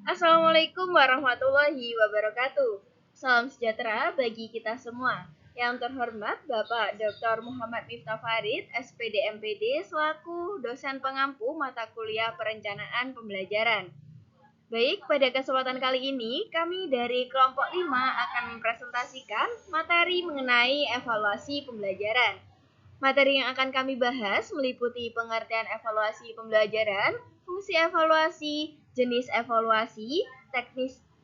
Assalamualaikum warahmatullahi wabarakatuh. Salam sejahtera bagi kita semua. Yang terhormat Bapak Dr. Muhammad Miftah Farid, SPD MPD, selaku dosen pengampu mata kuliah perencanaan pembelajaran. Baik, pada kesempatan kali ini, kami dari kelompok 5 akan mempresentasikan materi mengenai evaluasi pembelajaran. Materi yang akan kami bahas meliputi pengertian evaluasi pembelajaran, fungsi evaluasi, jenis evaluasi,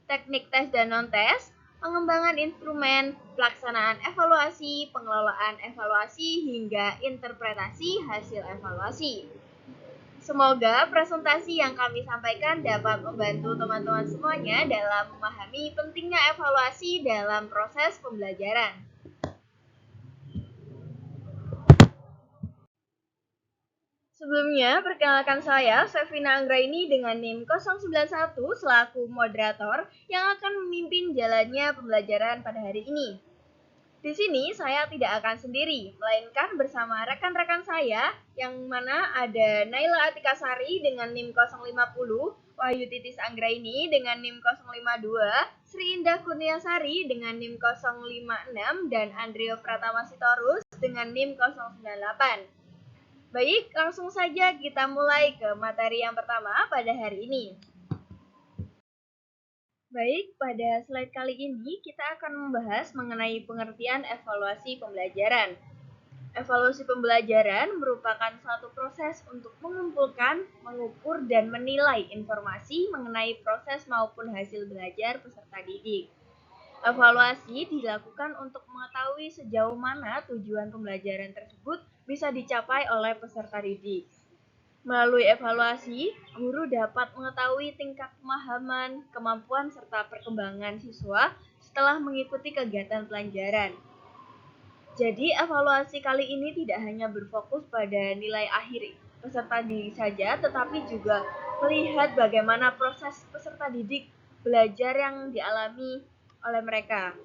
teknik tes dan non-tes, pengembangan instrumen, pelaksanaan evaluasi, pengelolaan evaluasi, hingga interpretasi hasil evaluasi. Semoga presentasi yang kami sampaikan dapat membantu teman-teman semuanya dalam memahami pentingnya evaluasi dalam proses pembelajaran. Sebelumnya, perkenalkan saya, Sevina Anggraini dengan NIM 091 selaku moderator yang akan memimpin jalannya pembelajaran pada hari ini. Di sini saya tidak akan sendiri, melainkan bersama rekan-rekan saya yang mana ada Naila Atikasari dengan NIM 050, Wahyu Titis Anggraini dengan NIM 052, Sri Indah Kurniasari dengan NIM 056, dan Andrio Pratama Sitorus dengan NIM 098. Baik, langsung saja kita mulai ke materi yang pertama pada hari ini. Baik, pada slide kali ini kita akan membahas mengenai pengertian evaluasi pembelajaran. Evaluasi pembelajaran merupakan suatu proses untuk mengumpulkan, mengukur, dan menilai informasi mengenai proses maupun hasil belajar peserta didik. Evaluasi dilakukan untuk mengetahui sejauh mana tujuan pembelajaran tersebut bisa dicapai oleh peserta didik. Melalui evaluasi, guru dapat mengetahui tingkat pemahaman, kemampuan, serta perkembangan siswa setelah mengikuti kegiatan pelajaran. Jadi, evaluasi kali ini tidak hanya berfokus pada nilai akhir peserta didik saja, tetapi juga melihat bagaimana proses peserta didik belajar yang dialami oleh mereka.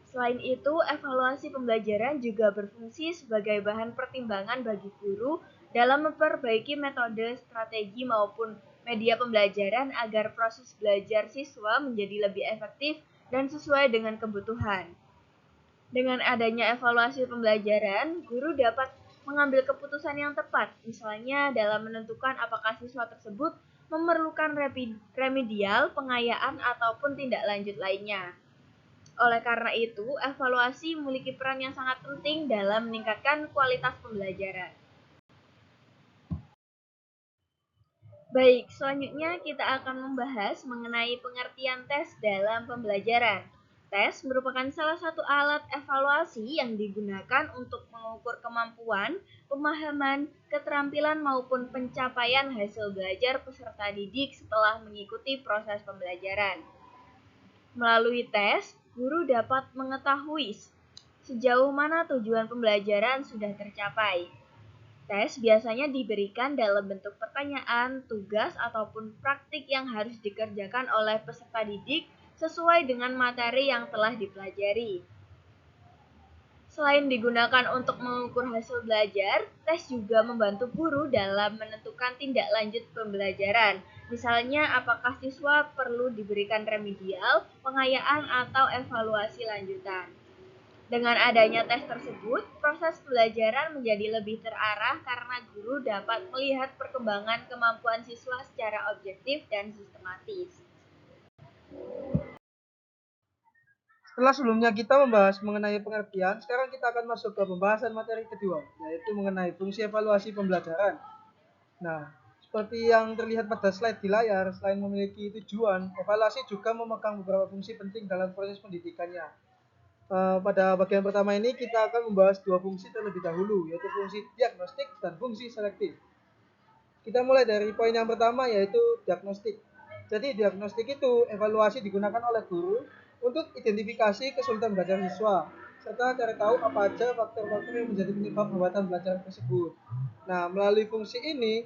Selain itu, evaluasi pembelajaran juga berfungsi sebagai bahan pertimbangan bagi guru dalam memperbaiki metode, strategi, maupun media pembelajaran agar proses belajar siswa menjadi lebih efektif dan sesuai dengan kebutuhan. Dengan adanya evaluasi pembelajaran, guru dapat mengambil keputusan yang tepat, misalnya dalam menentukan apakah siswa tersebut memerlukan remedial, pengayaan, ataupun tindak lanjut lainnya. Oleh karena itu, evaluasi memiliki peran yang sangat penting dalam meningkatkan kualitas pembelajaran. Baik, selanjutnya kita akan membahas mengenai pengertian tes dalam pembelajaran. Tes merupakan salah satu alat evaluasi yang digunakan untuk mengukur kemampuan, pemahaman, keterampilan maupun pencapaian hasil belajar peserta didik setelah mengikuti proses pembelajaran. Melalui tes, guru dapat mengetahui sejauh mana tujuan pembelajaran sudah tercapai. Tes biasanya diberikan dalam bentuk pertanyaan, tugas, ataupun praktik yang harus dikerjakan oleh peserta didik sesuai dengan materi yang telah dipelajari. Selain digunakan untuk mengukur hasil belajar, tes juga membantu guru dalam menentukan tindak lanjut pembelajaran. Misalnya, apakah siswa perlu diberikan remedial, pengayaan, atau evaluasi lanjutan. Dengan adanya tes tersebut, proses pembelajaran menjadi lebih terarah karena guru dapat melihat perkembangan kemampuan siswa secara objektif dan sistematis. Setelah sebelumnya kita membahas mengenai pengertian, sekarang kita akan masuk ke pembahasan materi kedua, yaitu mengenai fungsi evaluasi pembelajaran. Nah, seperti yang terlihat pada slide di layar, selain memiliki tujuan, evaluasi juga memegang beberapa fungsi penting dalam proses pendidikannya. Pada bagian pertama ini kita akan membahas dua fungsi terlebih dahulu, yaitu fungsi diagnostik dan fungsi selektif. Kita mulai dari poin yang pertama, yaitu diagnostik. Jadi diagnostik itu evaluasi digunakan oleh guru untuk identifikasi kesulitan belajar siswa, serta cari tahu apa aja faktor-faktor yang menjadi penyebab hambatan belajar tersebut. Nah, melalui fungsi ini,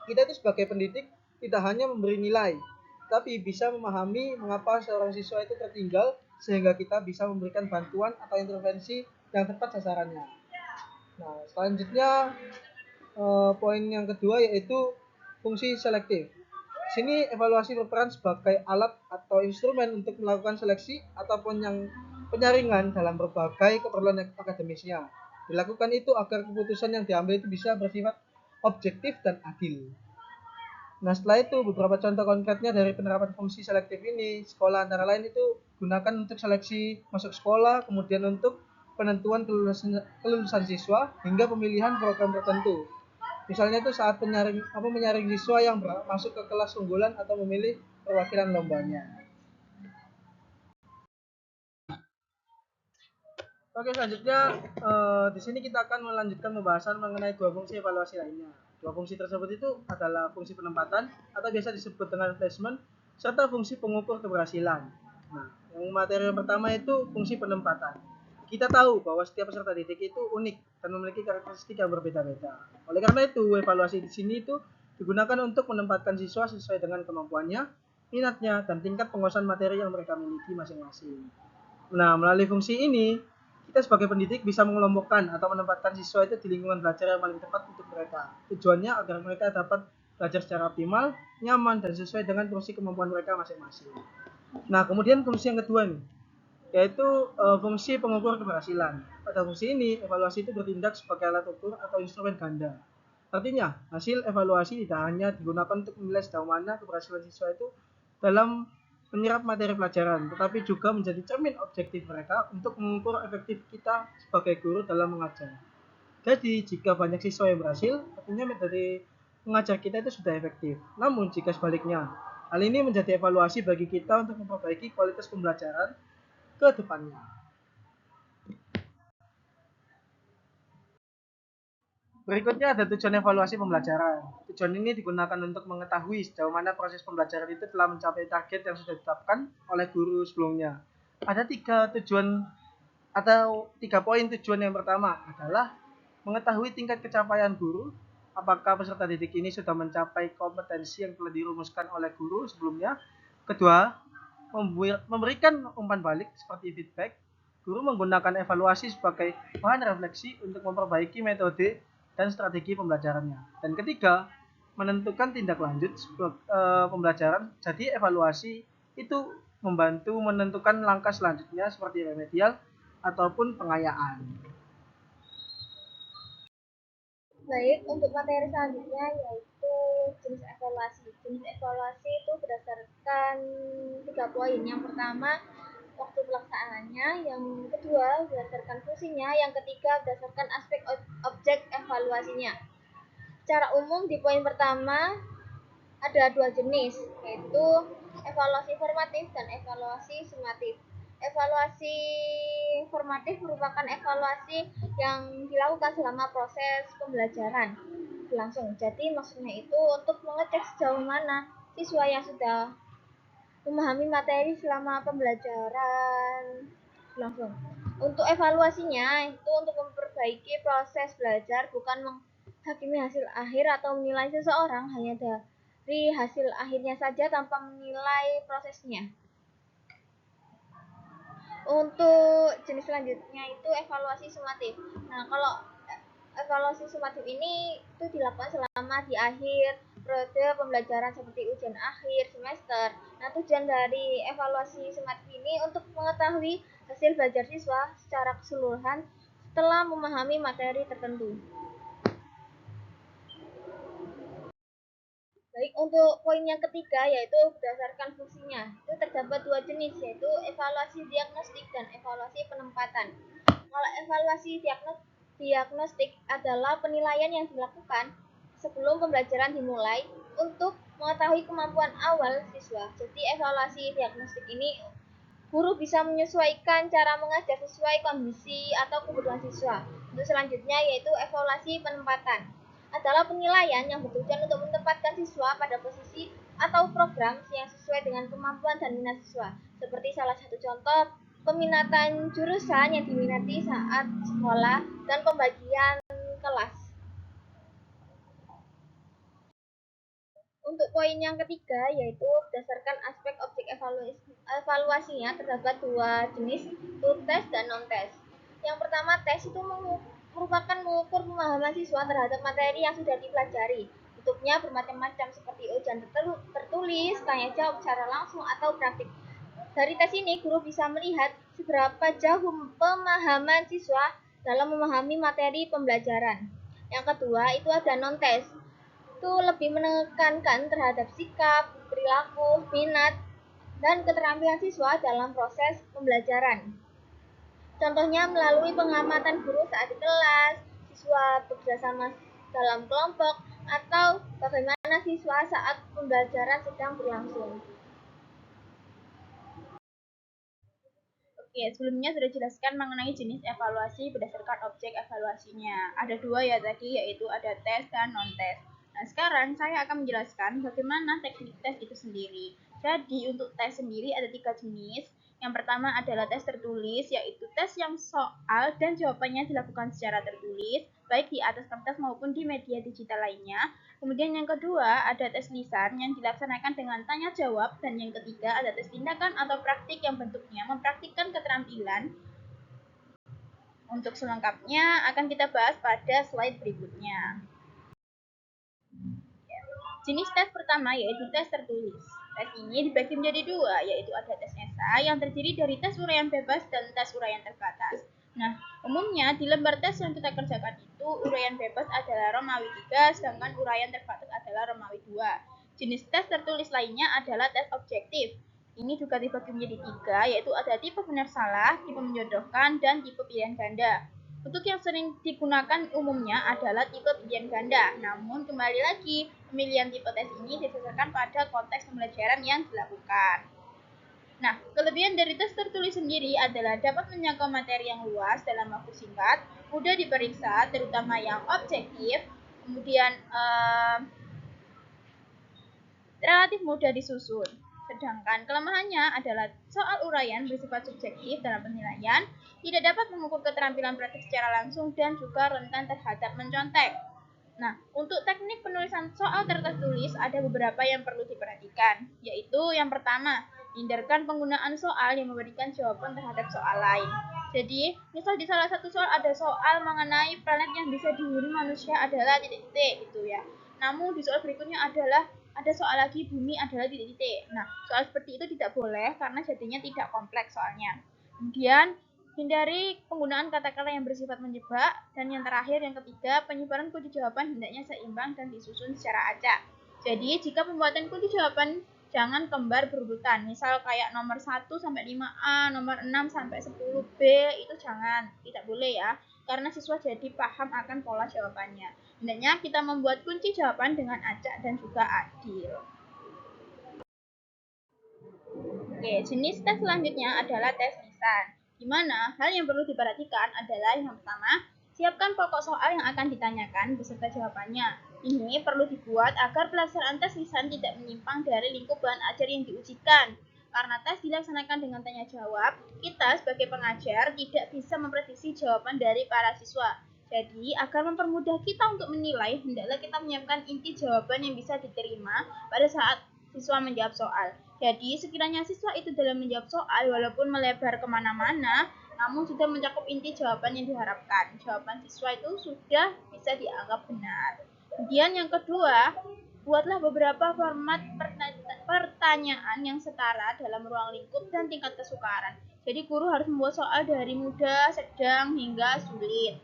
kita itu sebagai pendidik tidak hanya memberi nilai, tapi bisa memahami mengapa seorang siswa itu tertinggal, sehingga kita bisa memberikan bantuan atau intervensi yang tepat sasarannya. Nah, selanjutnya poin yang kedua yaitu fungsi selektif. Di sini evaluasi berperan sebagai alat atau instrumen untuk melakukan seleksi ataupun yang penyaringan dalam berbagai keperluan akademisnya. Dilakukan itu agar keputusan yang diambil itu bisa bersifat objektif dan adil. Nah, setelah itu beberapa contoh konkretnya dari penerapan fungsi selektif ini, sekolah antara lain itu gunakan untuk seleksi masuk sekolah, kemudian untuk penentuan kelulusan siswa hingga pemilihan program tertentu. Misalnya itu saat menyaring siswa yang masuk ke kelas unggulan atau memilih perwakilan lombanya. Oke, selanjutnya di sini kita akan melanjutkan pembahasan mengenai dua fungsi evaluasi lainnya. Dua fungsi tersebut itu adalah fungsi penempatan atau biasa disebut dengan placement serta fungsi pengukur keberhasilan. Nah, yang materi yang pertama itu fungsi penempatan. Kita tahu bahwa setiap peserta didik itu unik dan memiliki karakteristik yang berbeda-beda. Oleh karena itu, evaluasi di sini itu digunakan untuk menempatkan siswa sesuai dengan kemampuannya, minatnya, dan tingkat penguasaan materi yang mereka miliki masing-masing. Nah, melalui fungsi ini, kita sebagai pendidik bisa mengelompokkan atau menempatkan siswa itu di lingkungan belajar yang paling tepat untuk mereka. Tujuannya agar mereka dapat belajar secara optimal, nyaman, dan sesuai dengan fungsi kemampuan mereka masing-masing. Nah, kemudian fungsi yang kedua nih, yaitu fungsi pengukur keberhasilan. Pada fungsi ini, evaluasi itu bertindak sebagai alat ukur atau instrumen ganda. Artinya, hasil evaluasi tidak hanya digunakan untuk menilai sejauh mana keberhasilan siswa itu dalam menyerap materi pelajaran, tetapi juga menjadi cermin objektif mereka untuk mengukur efektif kita sebagai guru dalam mengajar. Jadi, jika banyak siswa yang berhasil, artinya metode mengajar kita itu sudah efektif. Namun, jika sebaliknya, hal ini menjadi evaluasi bagi kita untuk memperbaiki kualitas pembelajaran ke depannya. Berikutnya ada tujuan evaluasi pembelajaran. Tujuan ini digunakan untuk mengetahui sejauh mana proses pembelajaran itu telah mencapai target yang sudah ditetapkan oleh guru sebelumnya. Ada tiga poin tujuan. Yang pertama adalah mengetahui tingkat pencapaian guru, apakah peserta didik ini sudah mencapai kompetensi yang telah dirumuskan oleh guru sebelumnya. Kedua, memberikan umpan balik seperti feedback. Guru menggunakan evaluasi sebagai bahan refleksi untuk memperbaiki metode dan strategi pembelajarannya. Dan ketiga, menentukan tindak lanjut pembelajaran. Jadi evaluasi itu membantu menentukan langkah selanjutnya seperti remedial ataupun pengayaan. Baik, untuk materi selanjutnya yaitu jenis evaluasi. Jenis evaluasi itu berdasarkan 3 poin. Yang pertama, waktu pelaksanaannya, yang kedua berdasarkan fungsinya, yang ketiga berdasarkan aspek objek evaluasinya. Secara umum di poin pertama ada 2 jenis, yaitu evaluasi formatif dan evaluasi sumatif. Evaluasi formatif merupakan evaluasi yang dilakukan selama proses pembelajaran berlangsung. Jadi maksudnya itu untuk mengecek sejauh mana siswa yang sudah memahami materi selama pembelajaran berlangsung. Untuk evaluasinya itu untuk memperbaiki proses belajar, bukan menghakimi hasil akhir atau menilai seseorang hanya dari hasil akhirnya saja tanpa menilai prosesnya. Untuk jenis selanjutnya itu evaluasi sumatif. Nah, kalau evaluasi sumatif ini itu dilakukan selama di akhir periode pembelajaran seperti ujian akhir semester. Nah, tujuan dari evaluasi sumatif ini untuk mengetahui hasil belajar siswa secara keseluruhan setelah memahami materi tertentu. Baik, untuk poin yang ketiga yaitu berdasarkan fungsinya. Itu terdapat 2 jenis, yaitu evaluasi diagnostik dan evaluasi penempatan. Kalau evaluasi diagnostik adalah penilaian yang dilakukan sebelum pembelajaran dimulai untuk mengetahui kemampuan awal siswa. Jadi evaluasi diagnostik ini guru bisa menyesuaikan cara mengajar sesuai kondisi atau kebutuhan siswa. Untuk selanjutnya yaitu evaluasi penempatan. Adalah penilaian yang bertujuan untuk menempatkan siswa pada posisi atau program yang sesuai dengan kemampuan dan minat siswa. Seperti salah satu contoh, peminatan jurusan yang diminati saat sekolah dan pembagian kelas. Untuk poin yang ketiga yaitu berdasarkan aspek objek evaluasinya terdapat 2 jenis, yaitu tes dan non-tes. Yang pertama, tes itu merupakan mengukur pemahaman siswa terhadap materi yang sudah dipelajari. Bentuknya bermacam-macam seperti ujian tertulis, tanya jawab secara langsung, atau praktik. Dari tes ini, guru bisa melihat seberapa jauh pemahaman siswa dalam memahami materi pembelajaran. Yang kedua, itu ada non-tes. Itu lebih menekankan terhadap sikap, perilaku, minat, dan keterampilan siswa dalam proses pembelajaran. Contohnya melalui pengamatan guru saat di kelas, siswa bekerjasama dalam kelompok, atau bagaimana siswa saat pembelajaran sedang berlangsung. Oke, sebelumnya sudah jelaskan mengenai jenis evaluasi berdasarkan objek evaluasinya. Ada dua ya tadi, yaitu ada tes dan non-tes. Nah, sekarang saya akan menjelaskan bagaimana teknik tes itu sendiri. Jadi, untuk tes sendiri ada 3 jenis. Yang pertama adalah tes tertulis, yaitu tes yang soal dan jawabannya dilakukan secara tertulis, baik di atas kertas maupun di media digital lainnya. Kemudian yang kedua ada tes lisan yang dilaksanakan dengan tanya jawab, dan yang ketiga ada tes tindakan atau praktik yang bentuknya mempraktikkan keterampilan. Untuk selengkapnya akan kita bahas pada slide berikutnya. Jenis tes pertama yaitu tes tertulis. Tes ini dibagi menjadi dua, yaitu ada tes esai yang terdiri dari tes uraian bebas dan tes uraian terbatas. Nah, umumnya di lembar tes yang kita kerjakan itu uraian bebas adalah Romawi 3, sedangkan uraian terbatas adalah Romawi 2. Jenis tes tertulis lainnya adalah tes objektif. Ini juga dibagi menjadi 3, yaitu ada tipe benar salah, tipe menjodohkan, dan tipe pilihan ganda. Untuk yang sering digunakan umumnya adalah tipe pilihan ganda. Namun kembali lagi, pemilihan tipe tes ini didasarkan pada konteks pembelajaran yang dilakukan. Nah, kelebihan dari tes tertulis sendiri adalah dapat menjangkau materi yang luas dalam waktu singkat, mudah diperiksa, terutama yang objektif, kemudian relatif mudah disusun. Sedangkan kelemahannya adalah soal uraian bersifat subjektif dalam penilaian, tidak dapat mengukur keterampilan praktik secara langsung, dan juga rentan terhadap mencontek. Nah, untuk teknik penulisan soal tertulis ada beberapa yang perlu diperhatikan, yaitu yang pertama, hindarkan penggunaan soal yang memberikan jawaban terhadap soal lain. Jadi, misal di salah satu soal ada soal mengenai planet yang bisa dihuni manusia adalah titik-titik gitu ya. Namun di soal berikutnya adalah ada soal lagi bumi adalah titik-titik. Nah, soal seperti itu tidak boleh karena jadinya tidak kompleks soalnya. Kemudian hindari penggunaan kata-kata yang bersifat menjebak, dan yang terakhir yang ketiga, penyebaran kunci jawaban hendaknya seimbang dan disusun secara acak. Jadi, jika pembuatan kunci jawaban jangan kembar berurutan. Misal kayak nomor 1 sampai 5A, nomor 6 sampai 10B itu jangan, tidak boleh ya. Karena siswa jadi paham akan pola jawabannya. Hendaknya kita membuat kunci jawaban dengan acak dan juga adil. Oke, jenis tes selanjutnya adalah tes lisan. Di mana hal yang perlu diperhatikan adalah yang pertama, siapkan pokok soal yang akan ditanyakan beserta jawabannya. Ini perlu dibuat agar pelaksanaan tes lisan tidak menyimpang dari lingkup bahan ajar yang diujikan. Karena tes dilaksanakan dengan tanya jawab, kita sebagai pengajar tidak bisa memprediksi jawaban dari para siswa. Jadi, agar mempermudah kita untuk menilai, hendaklah kita menyiapkan inti jawaban yang bisa diterima pada saat siswa menjawab soal. Jadi, sekiranya siswa itu dalam menjawab soal, walaupun melebar kemana-mana, namun sudah mencakup inti jawaban yang diharapkan. Jawaban siswa itu sudah bisa dianggap benar. Kemudian yang kedua, buatlah beberapa format pertanyaan yang setara dalam ruang lingkup dan tingkat kesukaran. Jadi, guru harus membuat soal dari mudah, sedang, hingga sulit.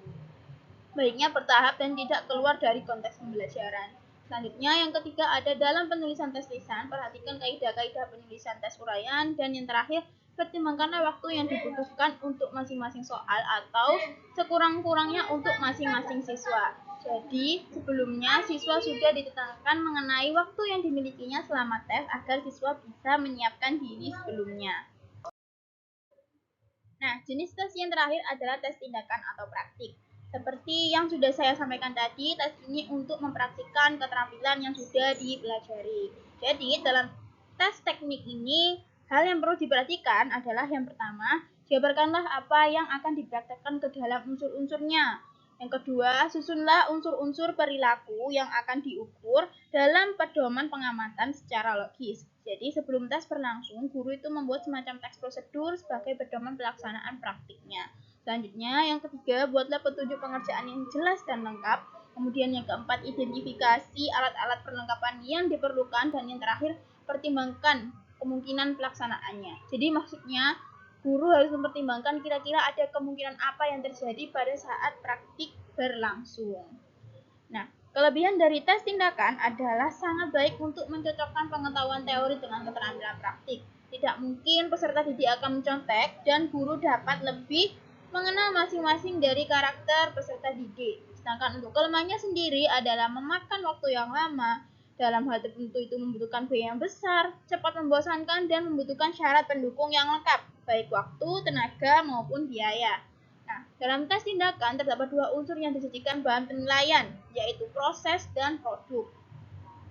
Baiknya bertahap dan tidak keluar dari konteks pembelajaran. Selanjutnya, yang ketiga ada dalam penulisan tes lisan, perhatikan kaidah-kaidah penulisan tes uraian, dan yang terakhir, pertimbangkanlah waktu yang dibutuhkan untuk masing-masing soal atau sekurang-kurangnya untuk masing-masing siswa. Jadi, sebelumnya siswa sudah ditetapkan mengenai waktu yang dimilikinya selama tes agar siswa bisa menyiapkan diri sebelumnya. Nah, jenis tes yang terakhir adalah tes tindakan atau praktik. Seperti yang sudah saya sampaikan tadi, tes ini untuk mempraktikkan keterampilan yang sudah dipelajari. Jadi, dalam tes teknik ini, hal yang perlu diperhatikan adalah yang pertama, jabarkanlah apa yang akan dipraktekkan ke dalam unsur-unsurnya. Yang kedua, susunlah unsur-unsur perilaku yang akan diukur dalam pedoman pengamatan secara logis. Jadi sebelum tes berlangsung, guru itu membuat semacam teks prosedur sebagai pedoman pelaksanaan praktiknya. Selanjutnya, yang ketiga, buatlah petunjuk pengerjaan yang jelas dan lengkap. Kemudian yang keempat, identifikasi alat-alat perlengkapan yang diperlukan. Dan yang terakhir, pertimbangkan kemungkinan pelaksanaannya. Jadi maksudnya guru harus mempertimbangkan kira-kira ada kemungkinan apa yang terjadi pada saat praktik berlangsung. Nah, kelebihan dari tes tindakan adalah sangat baik untuk mencocokkan pengetahuan teori dengan keterampilan praktik. Tidak mungkin peserta didik akan mencontek dan guru dapat lebih mengenal masing-masing dari karakter peserta didik. Sedangkan untuk kelemahannya sendiri adalah memakan waktu yang lama. Dalam hal tertentu itu membutuhkan biaya yang besar, cepat membosankan, dan membutuhkan syarat pendukung yang lengkap, baik waktu, tenaga, maupun biaya. Nah, dalam tes tindakan terdapat dua unsur yang disajikan bahan penilaian, yaitu proses dan produk.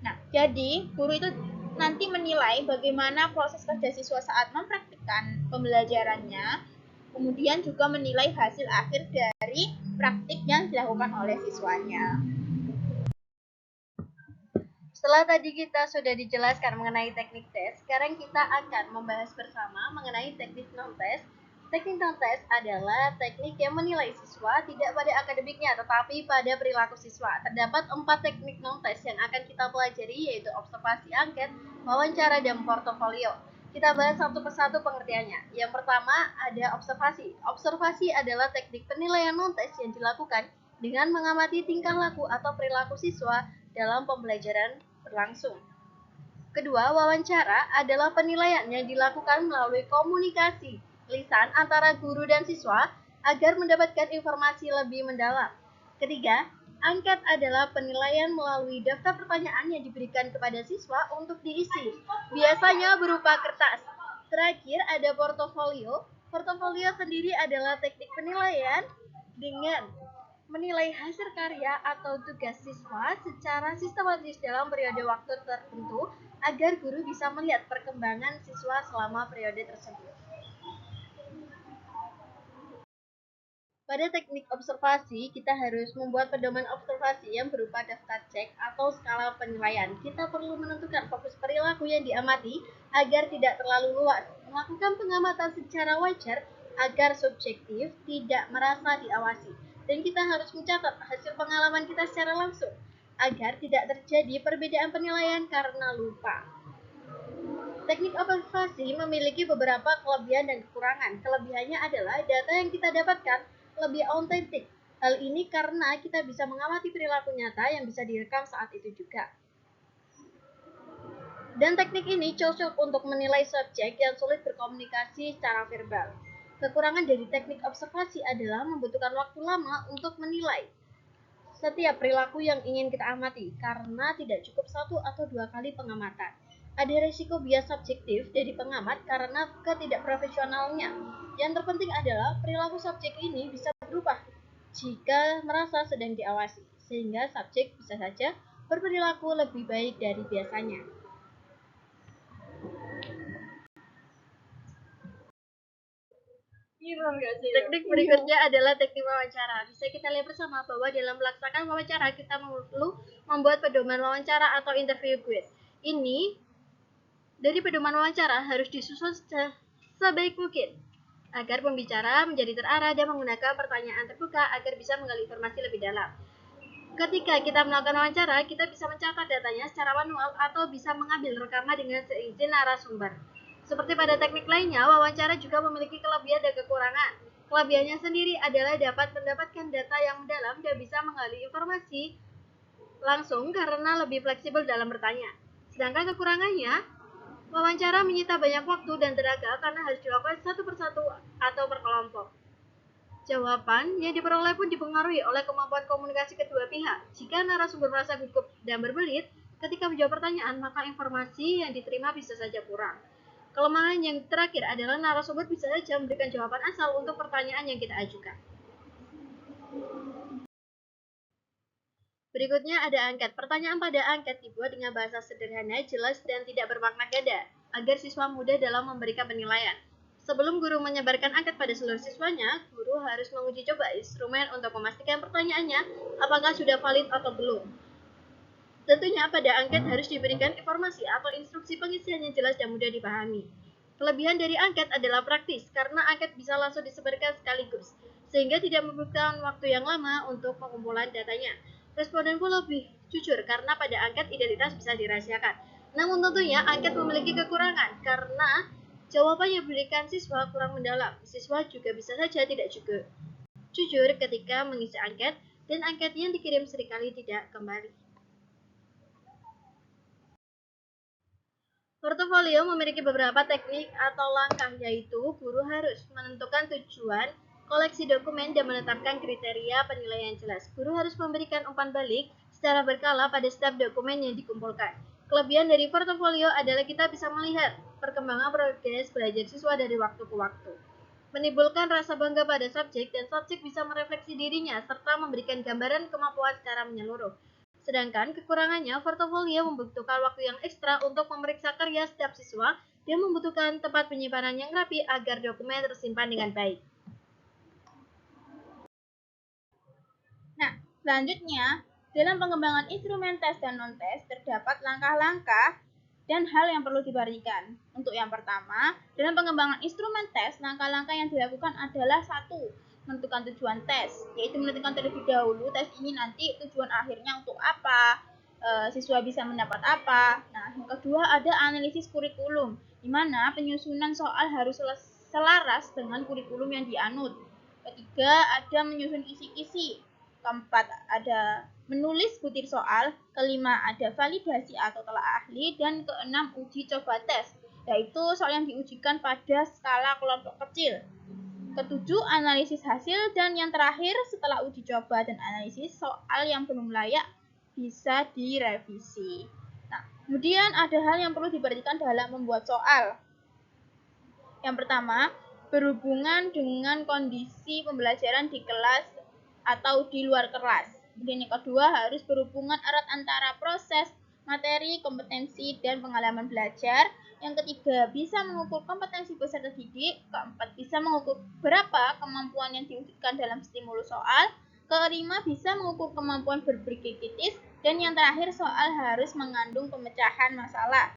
Nah, jadi guru itu nanti menilai bagaimana proses kerja siswa saat mempraktikkan pembelajarannya, kemudian juga menilai hasil akhir dari praktik yang dilakukan oleh siswanya. Setelah tadi kita sudah dijelaskan mengenai teknik tes, sekarang kita akan membahas bersama mengenai teknik non-tes. Teknik non-tes adalah teknik yang menilai siswa tidak pada akademiknya, tetapi pada perilaku siswa. Terdapat 4 teknik non-tes yang akan kita pelajari, yaitu observasi angket, wawancara, dan portofolio. Kita bahas satu persatu pengertiannya. Yang pertama ada observasi. Observasi adalah teknik penilaian non-tes yang dilakukan dengan mengamati tingkah laku atau perilaku siswa dalam pembelajaran berlangsung. Kedua, wawancara adalah penilaian yang dilakukan melalui komunikasi lisan antara guru dan siswa agar mendapatkan informasi lebih mendalam. Ketiga, angket adalah penilaian melalui daftar pertanyaan yang diberikan kepada siswa untuk diisi, biasanya berupa kertas. Terakhir, ada portofolio. Portofolio sendiri adalah teknik penilaian dengan menilai hasil karya atau tugas siswa secara sistematis dalam periode waktu tertentu agar guru bisa melihat perkembangan siswa selama periode tersebut. Pada teknik observasi, kita harus membuat pedoman observasi yang berupa daftar cek atau skala penilaian. Kita perlu menentukan fokus perilaku yang diamati agar tidak terlalu luas. Melakukan pengamatan secara wajar agar subjektif tidak merasa diawasi. Dan kita harus mencatat hasil pengalaman kita secara langsung agar tidak terjadi perbedaan penilaian karena lupa. Teknik observasi memiliki beberapa kelebihan dan kekurangan. Kelebihannya adalah data yang kita dapatkan lebih autentik. Hal ini karena kita bisa mengamati perilaku nyata yang bisa direkam saat itu juga. Dan teknik ini cocok untuk menilai subjek yang sulit berkomunikasi secara verbal. Kekurangan dari teknik observasi adalah membutuhkan waktu lama untuk menilai setiap perilaku yang ingin kita amati karena tidak cukup 1 atau 2 kali pengamatan. Ada risiko bias subjektif dari pengamat karena ketidakprofesionalnya. Yang terpenting adalah perilaku subjek ini bisa berubah jika merasa sedang diawasi, sehingga subjek bisa saja berperilaku lebih baik dari biasanya. Teknik berikutnya adalah teknik wawancara. Bisa kita lihat bersama bahwa dalam melaksanakan wawancara kita perlu membuat pedoman wawancara atau interview guide. Ini dari pedoman wawancara harus disusun sebaik mungkin agar pembicara menjadi terarah dan menggunakan pertanyaan terbuka agar bisa menggali informasi lebih dalam. Ketika kita melakukan wawancara, kita bisa mencatat datanya secara manual atau bisa mengambil rekaman dengan seizin narasumber. Seperti pada teknik lainnya, wawancara juga memiliki kelebihan dan kekurangan. Kelebihannya sendiri adalah dapat mendapatkan data yang mendalam dan bisa menggali informasi langsung karena lebih fleksibel dalam bertanya. Sedangkan kekurangannya, wawancara menyita banyak waktu dan tenaga karena harus dilakukan satu persatu atau per kelompok. Jawaban yang diperoleh pun dipengaruhi oleh kemampuan komunikasi kedua pihak. Jika narasumber merasa gugup dan berbelit ketika menjawab pertanyaan, maka informasi yang diterima bisa saja kurang. Kelemahan yang terakhir adalah narasumber bisa saja memberikan jawaban asal untuk pertanyaan yang kita ajukan. Berikutnya ada angket. Pertanyaan pada angket dibuat dengan bahasa sederhana, jelas, dan tidak bermakna ganda, agar siswa mudah dalam memberikan penilaian. Sebelum guru menyebarkan angket pada seluruh siswanya, guru harus menguji coba instrumen untuk memastikan pertanyaannya apakah sudah valid atau belum. Tentunya pada angket harus diberikan informasi atau instruksi pengisian yang jelas dan mudah dipahami. Kelebihan dari angket adalah praktis, karena angket bisa langsung disebarkan sekaligus, sehingga tidak membutuhkan waktu yang lama untuk pengumpulan datanya. Responden pun lebih jujur karena pada angket identitas bisa dirahasiakan. Namun tentunya angket memiliki kekurangan karena jawaban yang diberikan siswa kurang mendalam. Siswa juga bisa saja tidak juga jujur ketika mengisi angket dan angket yang dikirim seringkali tidak kembali. Portofolio memiliki beberapa teknik atau langkah, yaitu guru harus menentukan tujuan koleksi dokumen dan menetapkan kriteria penilaian jelas. Guru harus memberikan umpan balik secara berkala pada setiap dokumen yang dikumpulkan. Kelebihan dari portofolio adalah kita bisa melihat perkembangan progres belajar siswa dari waktu ke waktu. Menimbulkan rasa bangga pada subjek dan subjek bisa merefleksi dirinya serta memberikan gambaran kemampuan secara menyeluruh. Sedangkan kekurangannya, portofolio membutuhkan waktu yang ekstra untuk memeriksa karya setiap siswa dan membutuhkan tempat penyimpanan yang rapi agar dokumen tersimpan dengan baik. Nah, selanjutnya, dalam pengembangan instrumen tes dan non-tes terdapat langkah-langkah dan hal yang perlu diperhatikan. Untuk yang pertama, dalam pengembangan instrumen tes, langkah-langkah yang dilakukan adalah satu, menentukan tujuan tes, yaitu menentukan terlebih dahulu tes ini nanti tujuan akhirnya untuk apa, siswa bisa mendapat apa. Nah, yang kedua ada analisis kurikulum, di mana penyusunan soal harus selaras dengan kurikulum yang dianut. Ketiga ada menyusun kisi-kisi. Keempat ada menulis butir soal. Kelima ada validasi atau telah ahli. Dan keenam uji coba tes, yaitu soal yang diujikan pada skala kelompok kecil. Ketujuh, analisis hasil, dan yang terakhir setelah uji coba dan analisis, soal yang belum layak bisa direvisi. Nah, kemudian ada hal yang perlu diperhatikan dalam membuat soal. Yang pertama, berhubungan dengan kondisi pembelajaran di kelas atau di luar kelas. Kemudian yang kedua, harus berhubungan erat antara proses, materi, kompetensi, dan pengalaman belajar. Yang ketiga, bisa mengukur kompetensi peserta didik. Keempat, bisa mengukur berapa kemampuan yang diwujudkan dalam stimulus soal. Kelima, bisa mengukur kemampuan berpikir kritis. Dan yang terakhir, soal harus mengandung pemecahan masalah.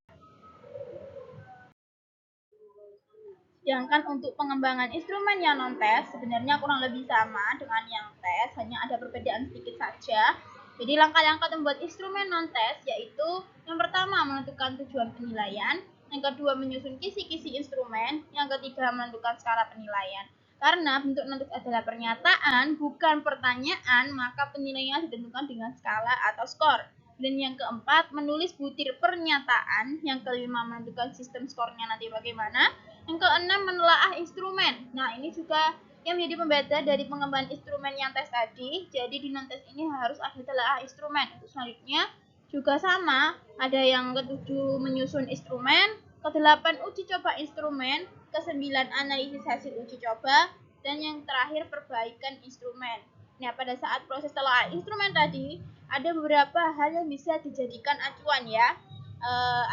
Sedangkan untuk pengembangan instrumen yang non-tes sebenarnya kurang lebih sama dengan yang tes, hanya ada perbedaan sedikit saja. Jadi langkah-langkah membuat instrumen non-tes yaitu yang pertama menentukan tujuan penilaian, yang kedua menyusun kisi-kisi instrumen, yang ketiga menentukan skala penilaian. Karena bentuk non-tes adalah pernyataan, bukan pertanyaan, maka penilaian ditentukan dengan skala atau skor. Dan yang keempat, menulis butir pernyataan. Yang kelima, menentukan sistem skornya nanti bagaimana. Yang keenam, menelaah instrumen. Nah, ini juga yang menjadi pembeda dari pengembangan instrumen yang tes tadi. Jadi di non-tes ini harus ada telaah instrumen. Untuk selanjutnya juga sama, ada yang ketujuh menyusun instrumen, kedelapan uji coba instrumen, kesembilan analisis hasil uji coba, dan yang terakhir perbaikan instrumen. Nah, pada saat proses telaah instrumen tadi, ada beberapa hal yang bisa dijadikan acuan ya.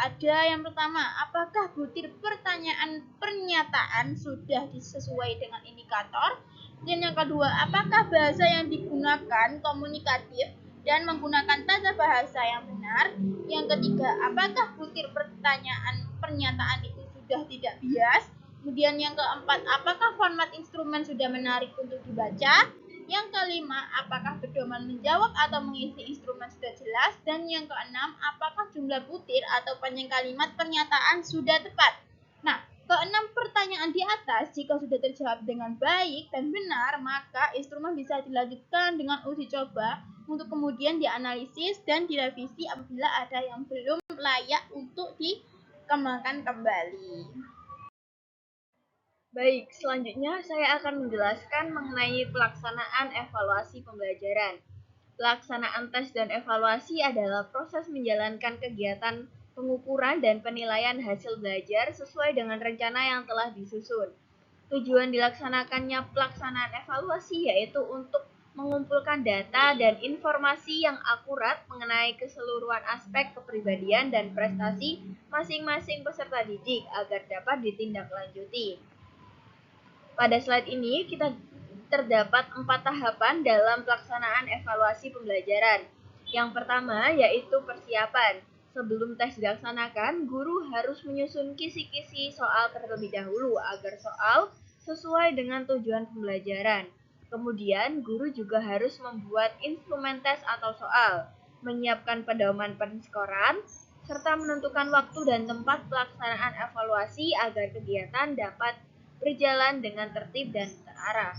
Ada yang pertama, apakah butir pernyataan sudah sesuai dengan indikator? Dan yang kedua, apakah bahasa yang digunakan komunikatif dan menggunakan tata bahasa yang benar? Yang ketiga, apakah butir pernyataan itu sudah tidak bias? Kemudian yang keempat, apakah format instrumen sudah menarik untuk dibaca? Yang kelima, apakah pedoman menjawab atau mengisi instrumen sudah jelas? Dan yang keenam, apakah jumlah butir atau panjang kalimat pernyataan sudah tepat? Nah, keenam pertanyaan di atas jika sudah terjawab dengan baik dan benar, maka instrumen bisa dilanjutkan dengan uji coba untuk kemudian dianalisis dan direvisi apabila ada yang belum layak untuk dikembangkan kembali. Baik, selanjutnya saya akan menjelaskan mengenai pelaksanaan evaluasi pembelajaran. Pelaksanaan tes dan evaluasi adalah proses menjalankan kegiatan pengukuran dan penilaian hasil belajar sesuai dengan rencana yang telah disusun. Tujuan dilaksanakannya pelaksanaan evaluasi yaitu untuk mengumpulkan data dan informasi yang akurat mengenai keseluruhan aspek kepribadian dan prestasi masing-masing peserta didik agar dapat ditindaklanjuti. Pada slide ini kita terdapat 4 tahapan dalam pelaksanaan evaluasi pembelajaran. Yang pertama yaitu persiapan. Sebelum tes dilaksanakan, guru harus menyusun kisi-kisi soal terlebih dahulu agar soal sesuai dengan tujuan pembelajaran. Kemudian, guru juga harus membuat instrumen tes atau soal, menyiapkan pedoman penskoran, serta menentukan waktu dan tempat pelaksanaan evaluasi agar kegiatan dapat berjalan dengan tertib dan terarah.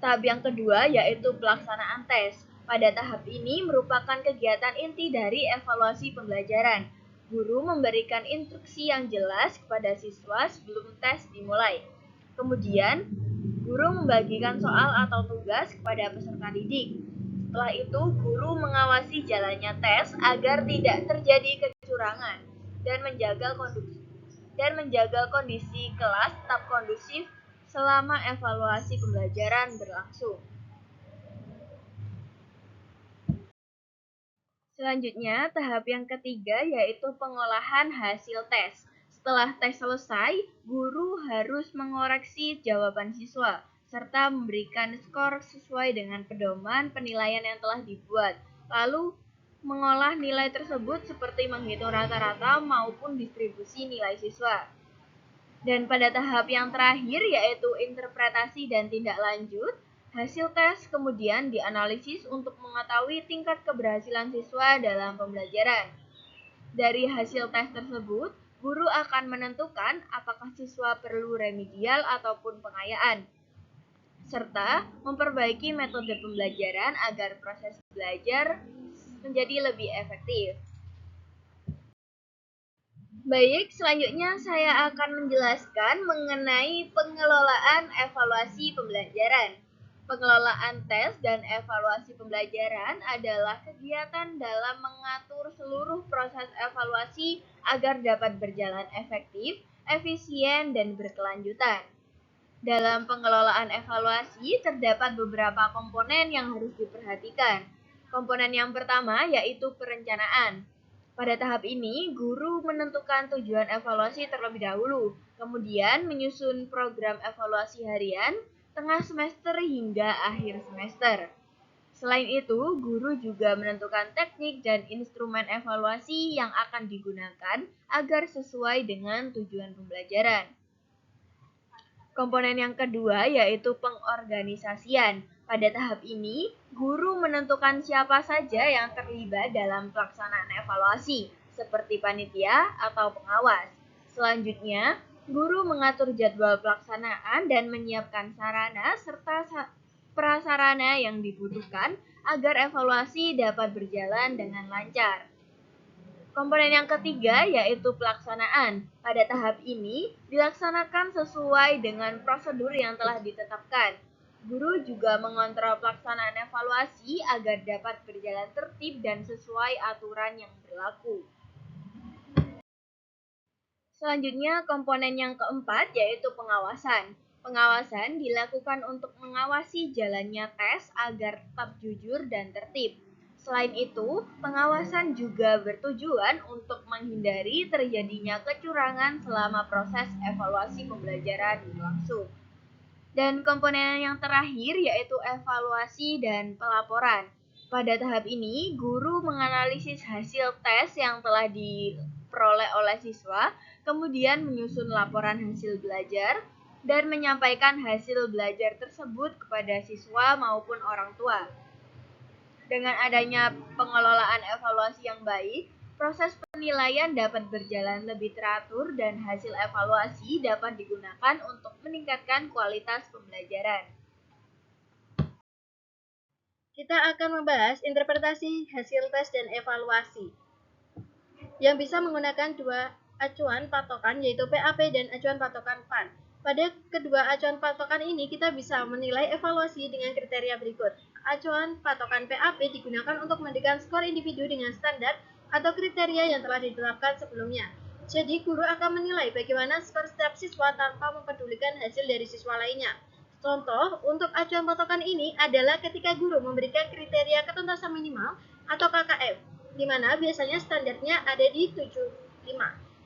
Tahap yang kedua yaitu pelaksanaan tes. Pada tahap ini merupakan kegiatan inti dari evaluasi pembelajaran. Guru memberikan instruksi yang jelas kepada siswa sebelum tes dimulai. Kemudian, guru membagikan soal atau tugas kepada peserta didik. Setelah itu, guru mengawasi jalannya tes agar tidak terjadi kecurangan dan menjaga kondisi kelas tetap kondusif selama evaluasi pembelajaran berlangsung. Selanjutnya, tahap yang ketiga yaitu pengolahan hasil tes. Setelah tes selesai, guru harus mengoreksi jawaban siswa serta memberikan skor sesuai dengan pedoman penilaian yang telah dibuat. Lalu, mengolah nilai tersebut seperti menghitung rata-rata maupun distribusi nilai siswa. Dan pada tahap yang terakhir yaitu interpretasi dan tindak lanjut, hasil tes kemudian dianalisis untuk mengetahui tingkat keberhasilan siswa dalam pembelajaran. Dari hasil tes tersebut, guru akan menentukan apakah siswa perlu remedial ataupun pengayaan, serta memperbaiki metode pembelajaran agar proses belajar menjadi lebih efektif. Baik, selanjutnya saya akan menjelaskan mengenai pengelolaan evaluasi pembelajaran. Pengelolaan tes dan evaluasi pembelajaran adalah kegiatan dalam mengatur seluruh proses evaluasi agar dapat berjalan efektif, efisien, dan berkelanjutan. Dalam pengelolaan evaluasi terdapat beberapa komponen yang harus diperhatikan. Komponen yang pertama yaitu perencanaan. Pada tahap ini, guru menentukan tujuan evaluasi terlebih dahulu, kemudian menyusun program evaluasi harian, tengah semester hingga akhir semester. Selain itu, guru juga menentukan teknik dan instrumen evaluasi yang akan digunakan agar sesuai dengan tujuan pembelajaran. Komponen yang kedua yaitu pengorganisasian. Pada tahap ini, guru menentukan siapa saja yang terlibat dalam pelaksanaan evaluasi, seperti panitia atau pengawas. Selanjutnya, guru mengatur jadwal pelaksanaan dan menyiapkan sarana serta prasarana yang dibutuhkan agar evaluasi dapat berjalan dengan lancar. Komponen yang ketiga yaitu pelaksanaan. Pada tahap ini dilaksanakan sesuai dengan prosedur yang telah ditetapkan. Guru juga mengontrol pelaksanaan evaluasi agar dapat berjalan tertib dan sesuai aturan yang berlaku. Selanjutnya, komponen yang keempat yaitu pengawasan. Pengawasan dilakukan untuk mengawasi jalannya tes agar tetap jujur dan tertib. Selain itu, pengawasan juga bertujuan untuk menghindari terjadinya kecurangan selama proses evaluasi pembelajaran berlangsung. Dan komponen yang terakhir yaitu evaluasi dan pelaporan. Pada tahap ini, guru menganalisis hasil tes yang telah diperoleh oleh siswa, kemudian menyusun laporan hasil belajar, dan menyampaikan hasil belajar tersebut kepada siswa maupun orang tua. Dengan adanya pengelolaan evaluasi yang baik, proses penilaian dapat berjalan lebih teratur dan hasil evaluasi dapat digunakan untuk meningkatkan kualitas pembelajaran. Kita akan membahas interpretasi hasil tes dan evaluasi yang bisa menggunakan dua acuan patokan yaitu PAP dan acuan patokan PAN. Pada kedua acuan patokan ini kita bisa menilai evaluasi dengan kriteria berikut. Acuan patokan PAP digunakan untuk memberikan skor individu dengan standar atau kriteria yang telah ditetapkan sebelumnya. Jadi guru akan menilai bagaimana skor setiap siswa tanpa mempedulikan hasil dari siswa lainnya. Contoh untuk acuan patokan ini adalah ketika guru memberikan kriteria ketuntasan minimal atau KKM, di mana biasanya standarnya ada di 75.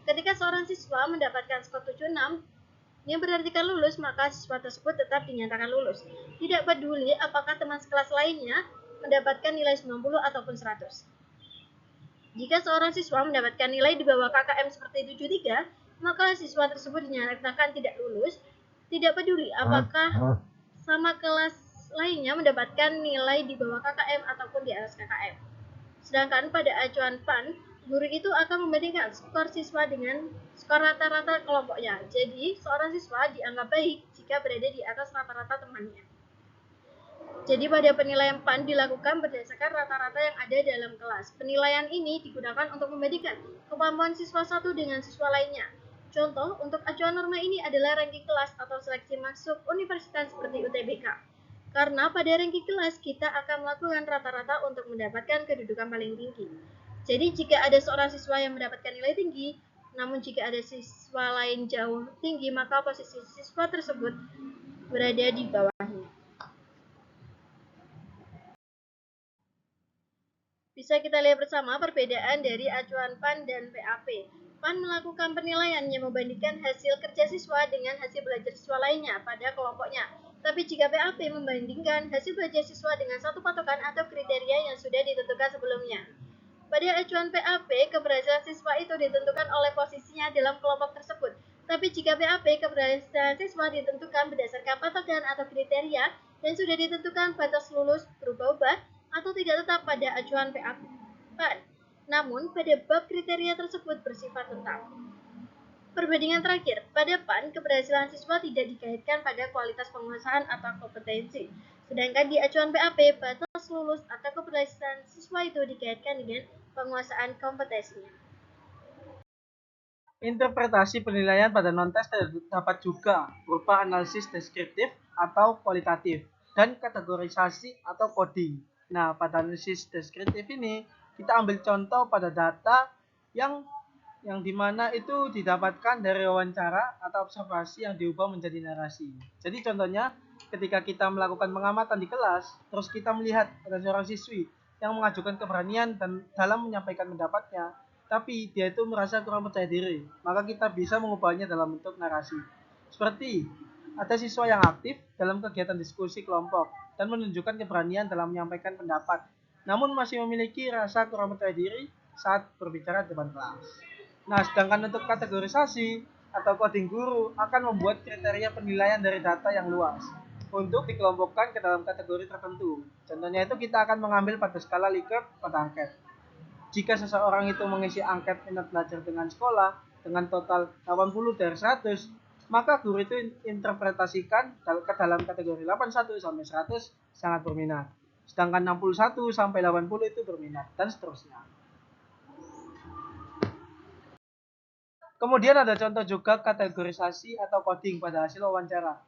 Ketika seorang siswa mendapatkan skor 76, yang berarti lulus, maka siswa tersebut tetap dinyatakan lulus. Tidak peduli apakah teman sekelas lainnya mendapatkan nilai 90 ataupun 100. Jika seorang siswa mendapatkan nilai di bawah KKM seperti 73, maka siswa tersebut dinyatakan tidak lulus. Tidak peduli apakah sama kelas lainnya mendapatkan nilai di bawah KKM ataupun di atas KKM. Sedangkan pada acuan PAN, guru itu akan membandingkan skor siswa dengan skor rata-rata kelompoknya. Jadi, seorang siswa dianggap baik jika berada di atas rata-rata temannya. Jadi pada penilaian PAN dilakukan berdasarkan rata-rata yang ada dalam kelas. Penilaian ini digunakan untuk membandingkan kemampuan siswa satu dengan siswa lainnya. Contoh, untuk acuan norma ini adalah ranking kelas atau seleksi masuk universitas seperti UTBK. Karena pada ranking kelas kita akan melakukan rata-rata untuk mendapatkan kedudukan paling tinggi. Jadi jika ada seorang siswa yang mendapatkan nilai tinggi, namun jika ada siswa lain jauh tinggi, maka posisi siswa tersebut berada di bawahnya. Bisa kita lihat bersama perbedaan dari acuan PAN dan PAP. PAN melakukan penilaian yang membandingkan hasil kerja siswa dengan hasil belajar siswa lainnya pada kelompoknya. Tapi jika PAP membandingkan hasil belajar siswa dengan satu patokan atau kriteria yang sudah ditentukan sebelumnya. Pada acuan PAP, keberhasilan siswa itu ditentukan oleh posisinya dalam kelompok tersebut. Tapi jika PAP, keberhasilan siswa ditentukan berdasarkan patokan atau kriteria yang sudah ditentukan batas lulus berubah-ubah atau tidak tetap pada acuan PAP. Namun, pada bab kriteria tersebut bersifat tetap. Perbandingan terakhir, pada PAN, keberhasilan siswa tidak dikaitkan pada kualitas penguasaan atau kompetensi. Sedangkan di acuan PAP, batas lulus atau keberhasilan siswa itu dikaitkan dengan penguasaan kompetensinya. Interpretasi penilaian pada non-tes dapat juga berupa analisis deskriptif atau kualitatif dan kategorisasi atau coding. Nah, pada analisis deskriptif ini kita ambil contoh pada data yang dimana itu didapatkan dari wawancara atau observasi yang diubah menjadi narasi. Jadi contohnya ketika kita melakukan pengamatan di kelas, terus kita melihat ada seorang siswi yang mengajukan keberanian dan dalam menyampaikan pendapatnya, tapi dia itu merasa kurang percaya diri, maka kita bisa mengubahnya dalam bentuk narasi. Seperti ada siswa yang aktif dalam kegiatan diskusi kelompok dan menunjukkan keberanian dalam menyampaikan pendapat, namun masih memiliki rasa kurang percaya diri saat berbicara di depan kelas. Nah, sedangkan untuk kategorisasi atau coding guru akan membuat kriteria penilaian dari data yang luas untuk dikelompokkan ke dalam kategori tertentu. Contohnya itu kita akan mengambil pada skala Likert pada angket. Jika seseorang itu mengisi angket minat belajar dengan sekolah dengan total 80 dari 100, maka guru itu interpretasikan ke dalam kategori 81 sampai 100 sangat berminat. Sedangkan 61 sampai 80 itu berminat dan seterusnya. Kemudian ada contoh juga kategorisasi atau coding pada hasil wawancara.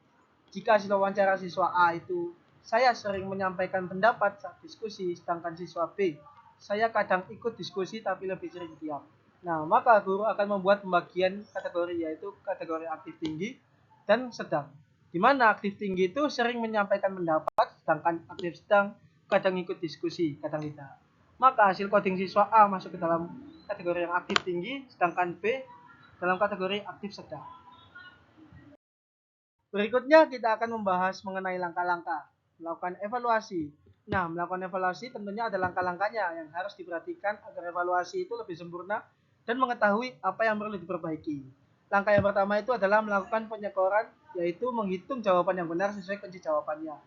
Jika hasil wawancara siswa A itu, saya sering menyampaikan pendapat saat diskusi, sedangkan siswa B, saya kadang ikut diskusi tapi lebih sering diam. Nah, maka guru akan membuat pembagian kategori, yaitu kategori aktif tinggi dan sedang. Di mana aktif tinggi itu sering menyampaikan pendapat, sedangkan aktif sedang kadang ikut diskusi, kadang tidak. Maka hasil coding siswa A masuk ke dalam kategori yang aktif tinggi, sedangkan B dalam kategori aktif sedang. Berikutnya kita akan membahas mengenai langkah-langkah melakukan evaluasi. Nah, melakukan evaluasi tentunya ada langkah-langkahnya yang harus diperhatikan agar evaluasi itu lebih sempurna dan mengetahui apa yang perlu diperbaiki. Langkah yang pertama itu adalah melakukan penyekoran, yaitu menghitung jawaban yang benar sesuai kunci jawabannya.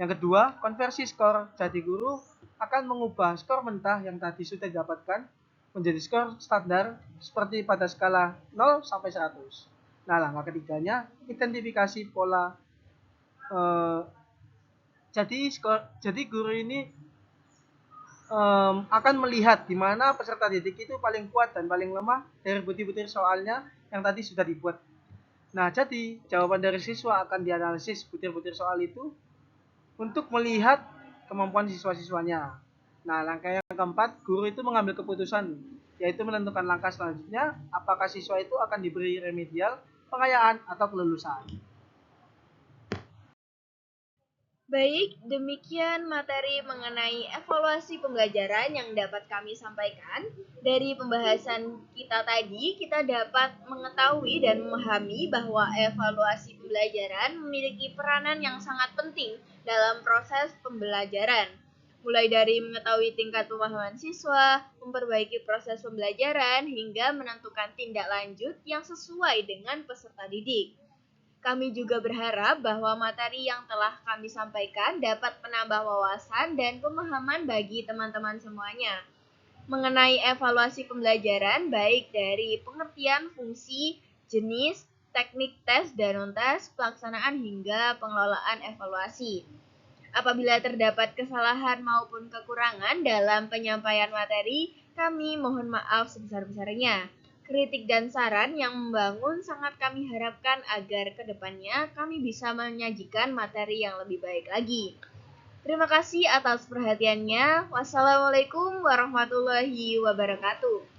Yang kedua, konversi skor. Jadi guru akan mengubah skor mentah yang tadi sudah didapatkan menjadi skor standar seperti pada skala 0 sampai 100. Nah, langkah ketiganya identifikasi pola. Jadi guru ini akan melihat di mana peserta didik itu paling kuat dan paling lemah dari butir-butir soalnya yang tadi sudah dibuat. Nah, jadi jawaban dari siswa akan dianalisis butir-butir soal itu untuk melihat kemampuan siswa-siswanya. Nah, langkah yang keempat, guru itu mengambil keputusan, yaitu menentukan langkah selanjutnya, apakah siswa itu akan diberi remedial, pengayaan, atau kelulusan. Baik, demikian materi mengenai evaluasi pembelajaran yang dapat kami sampaikan. Dari pembahasan kita tadi, kita dapat mengetahui dan memahami bahwa evaluasi pembelajaran memiliki peranan yang sangat penting dalam proses pembelajaran. Mulai dari mengetahui tingkat pemahaman siswa, memperbaiki proses pembelajaran, hingga menentukan tindak lanjut yang sesuai dengan peserta didik. Kami juga berharap bahwa materi yang telah kami sampaikan dapat menambah wawasan dan pemahaman bagi teman-teman semuanya mengenai evaluasi pembelajaran baik dari pengertian fungsi, jenis, teknik tes dan non-tes, pelaksanaan hingga pengelolaan evaluasi. Apabila terdapat kesalahan maupun kekurangan dalam penyampaian materi, kami mohon maaf sebesar-besarnya. Kritik dan saran yang membangun sangat kami harapkan agar kedepannya kami bisa menyajikan materi yang lebih baik lagi. Terima kasih atas perhatiannya. Wassalamualaikum warahmatullahi wabarakatuh.